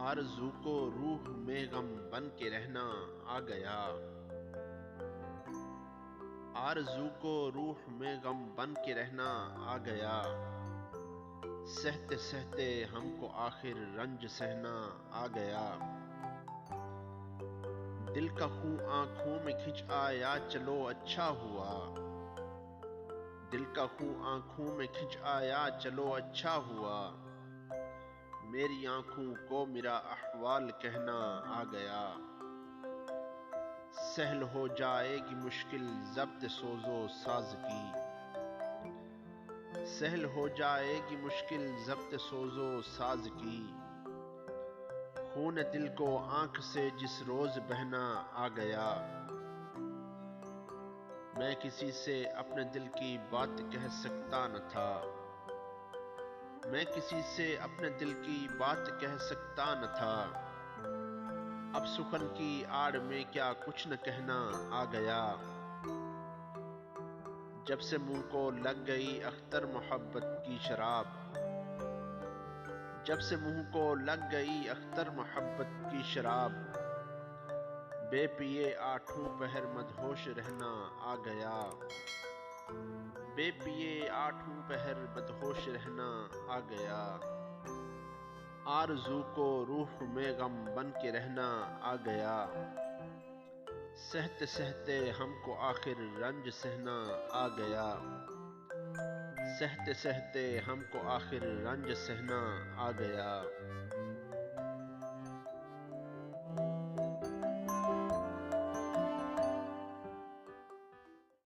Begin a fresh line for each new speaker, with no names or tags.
آرزو کو روح میں غم بن کے رہنا آ گیا۔ آرزو کو روح میں غم بن کے رہنا آ گیا۔ سہتے سہتے ہم کو آخر رنج سہنا آ گیا۔ دل کا خوں آنکھوں میں کھنچ آیا چلو اچھا ہوا۔ دل کا خوں آنکھوں میں کھنچ آیا چلو اچھا ہوا۔ میری آنکھوں کو میرا احوال کہنا آ گیا۔ سہل ہو جائے گی مشکل ضبط سوز و ساز کی۔ سہل ہو جائے گی مشکل ضبط سوز و ساز کی۔ خون دل کو آنکھ سے جس روز بہنا آ گیا۔ میں کسی سے اپنے دل کی بات کہہ سکتا نہ تھا۔ میں کسی سے اپنے دل کی بات کہہ سکتا نہ تھا۔ اب سخن کی آڑ میں کیا کچھ نہ کہنا آ گیا۔ جب سے منہ کو لگ گئی اختر محبت کی شراب۔ جب سے منہ کو لگ گئی اختر محبت کی شراب۔ بے پیے آٹھوں پہر مدہوش رہنا آ گیا۔ بے پیے آٹھوں پہر مدہوش رہنا آ گیا۔ آرزو کو روح میں غم بن کے رہنا آ گیا۔ سہتے سہتے ہم کو آخر رنج سہنا آ گیا۔ سہتے سہتے ہم کو آخر رنج سہنا آ گیا۔